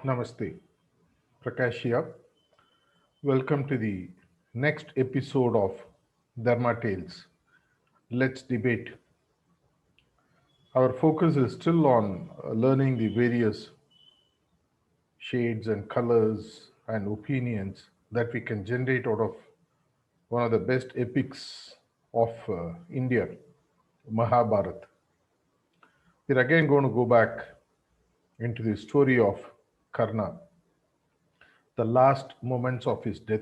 Namaste, Prakash here. Welcome to the next episode of Dharma Tales. Let's debate. Our focus is still on learning the various shades and colors and opinions that we can generate out of one of the best epics of India, Mahabharata. We're again going to go back into the story of Karna, the last moments of his death,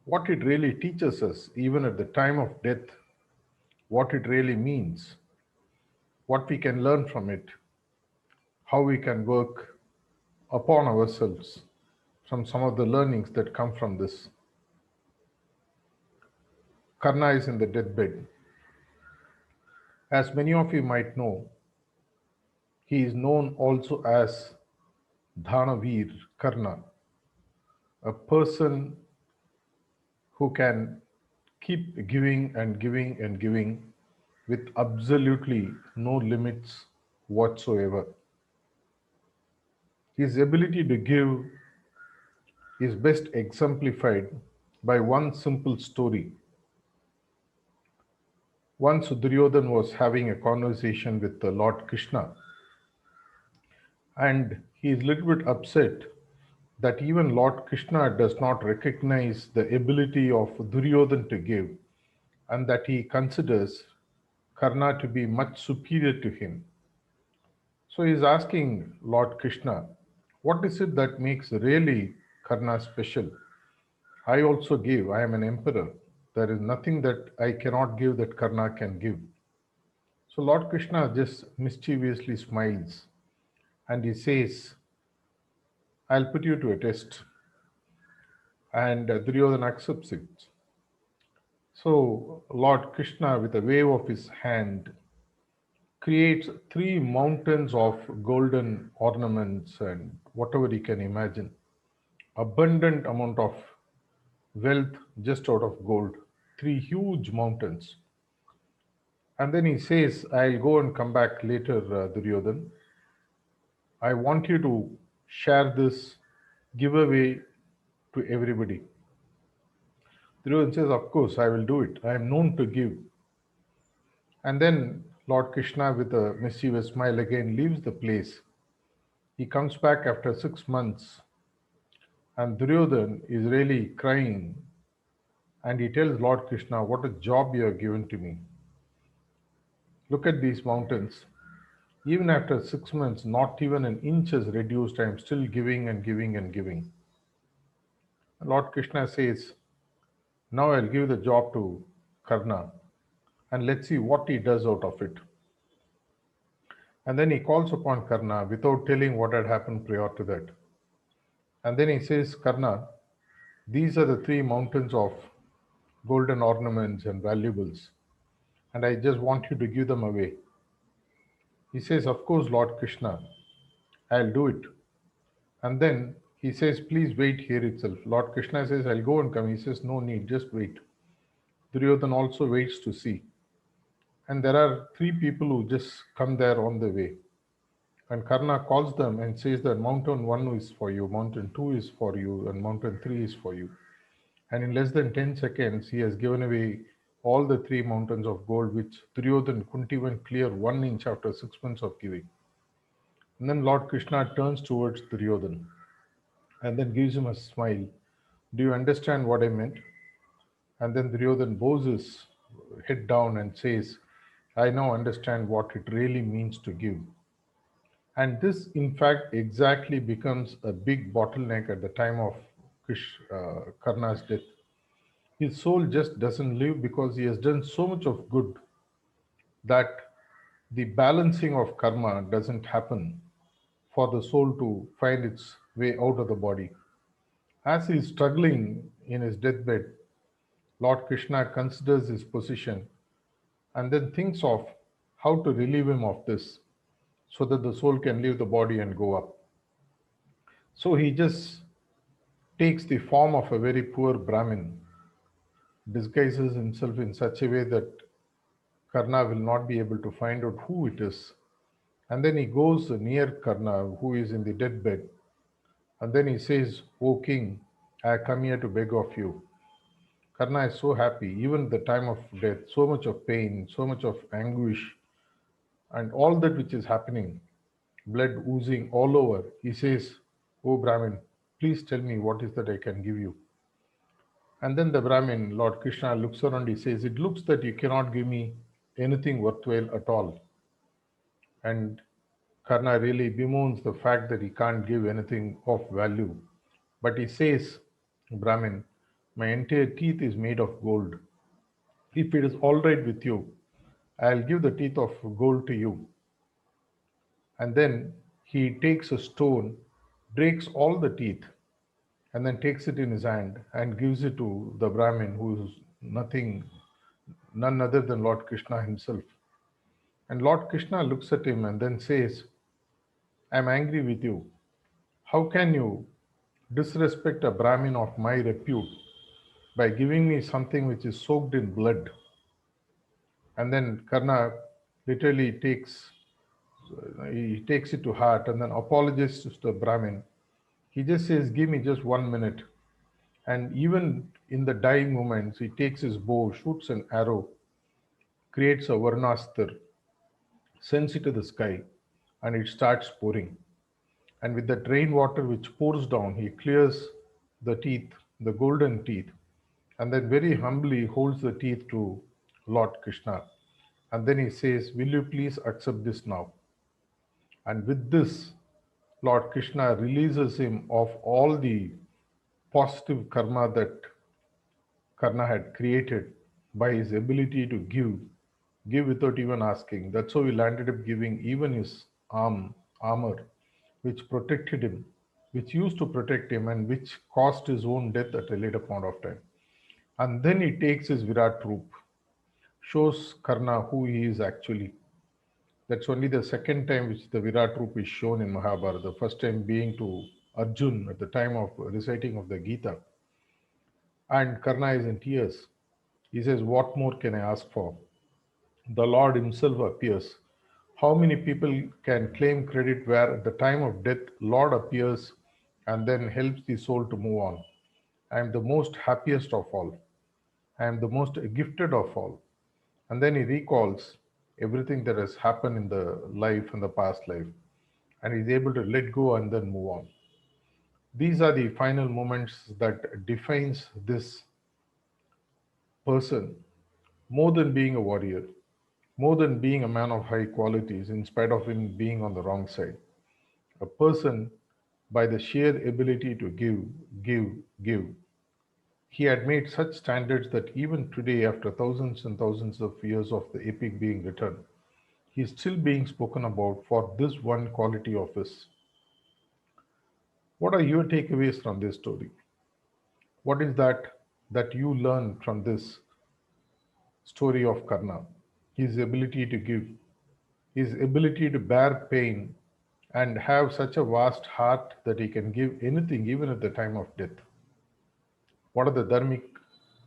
what it really teaches us, even at the time of death, what it really means, what we can learn from it, how we can work upon ourselves from some of the learnings that come from this. Karna is in the deathbed. As many of you might know, he is known also as Dhanavir Karna, a person who can keep giving and giving and giving with absolutely no limits whatsoever. His ability to give is best exemplified by one simple story. Once Duryodhan was having a conversation with the Lord Krishna, and he is a little bit upset that even Lord Krishna does not recognize the ability of Duryodhan to give, and that he considers Karna to be much superior to him. So he is asking Lord Krishna, what is it that makes really Karna special? I also give. I am an emperor. There is nothing that I cannot give that Karna can give. So Lord Krishna just mischievously smiles and he says, I'll put you to a test. And Duryodhana accepts it. So Lord Krishna, with a wave of his hand, creates three mountains of golden ornaments and whatever he can imagine. Abundant amount of wealth just out of gold. Three huge mountains. And then he says, I'll go and come back later, Duryodhan. I want you to share this giveaway to everybody. Duryodhan says, of course, I will do it. I am known to give. And then Lord Krishna, with a mischievous smile, again leaves the place. He comes back after 6 months, and Duryodhan is really crying. And he tells Lord Krishna, what a job you have given to me. Look at these mountains. Even after 6 months, not even an inch is reduced. I am still giving and giving and giving. Lord Krishna says, now I'll give the job to Karna and let's see what he does out of it. And then he calls upon Karna without telling what had happened prior to that. And then he says, Karna, these are the three mountains of golden ornaments and valuables, and I just want you to give them away. He says, of course, Lord Krishna, I'll do it. And then he says, please wait here itself. Lord Krishna says, I'll go and come. He says, no need, just wait. Duryodhan also waits to see. And there are three people who just come there on the way. And Karna calls them and says that mountain one is for you, mountain two is for you, and mountain three is for you. And in less than 10 seconds, he has given away all the three mountains of gold, which Duryodhan couldn't even clear 1 inch after 6 months of giving. And then Lord Krishna turns towards Duryodhan and then gives him a smile. Do you understand what I meant? And then Duryodhan bows his head down and says, I now understand what it really means to give. And this, in fact, exactly becomes a big bottleneck at the time of Karna's death. His soul just doesn't live because he has done so much of good that the balancing of karma doesn't happen for the soul to find its way out of the body. As he is struggling in his deathbed, Lord Krishna considers his position and then thinks of how to relieve him of this so that the soul can leave the body and go up. So he just takes the form of a very poor Brahmin, disguises himself in such a way that Karna will not be able to find out who it is. And then he goes near Karna, who is in the deathbed, And then he says, "O king, I come here to beg of you." Karna is so happy, even at the time of death, so much of pain, so much of anguish, and all that which is happening, blood oozing all over. He says, "O Brahmin, please tell me what is that I can give you." And then the Brahmin, Lord Krishna, looks around. He says, "It looks that you cannot give me anything worthwhile at all." And Karna really bemoans the fact that he can't give anything of value. But he says, "Brahmin, my entire teeth is made of gold. If it is all right with you, I'll give the teeth of gold to you." And then he takes a stone, breaks all the teeth, and then takes it in his hand and gives it to the Brahmin, who is none other than Lord Krishna himself. And Lord Krishna looks at him and then says, "I'm angry with you. How can you disrespect a Brahmin of my repute by giving me something which is soaked in blood?" And then Karna literally takes it to heart and then apologizes to the Brahmin. He just says, "Give me just 1 minute." And even in the dying moments, he takes his bow, shoots an arrow, creates a Varnastra, sends it to the sky, and it starts pouring. And with that rainwater which pours down, he clears the teeth, the golden teeth, and then very humbly holds the teeth to Lord Krishna. And then he says, "Will you please accept this now?" And with this, Lord Krishna releases him of all the positive karma that Karna had created by his ability to give without even asking. That's how he landed up giving even his armor, which protected him, which used to protect him, and which caused his own death at a later point of time. And then he takes his Virat Roop, shows Karna who he is actually. That's only the second time which the Virat Roop is shown in Mahabharata. The first time being to Arjun at the time of reciting of the Gita. And Karna is in tears. He says, "What more can I ask for?" The Lord Himself appears. How many people can claim credit where at the time of death, Lord appears and then helps the soul to move on? I am the most happiest of all. I am the most gifted of all. And then he recalls everything that has happened in the life and the past life, and is able to let go and then move on. These are the final moments that defines this person more than being a warrior, more than being a man of high qualities, in spite of him being on the wrong side. A person by the sheer ability to give, give. He had made such standards that even today, after thousands and thousands of years of the epic being written, he is still being spoken about for this one quality of his. What are your takeaways from this story? What is that you learn from this story of Karna? His ability to give, his ability to bear pain, and have such a vast heart that he can give anything even at the time of death. What are the dharmic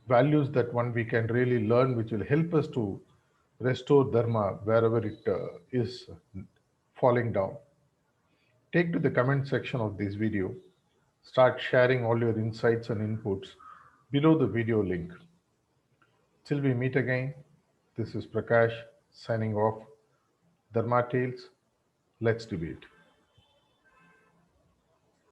values that one we can really learn which will help us to restore dharma wherever it is falling down? Take to the comment section of this video. Start sharing all your insights and inputs below the video link. Till we meet again, this is Prakash signing off. Dharma Tales, let's debate.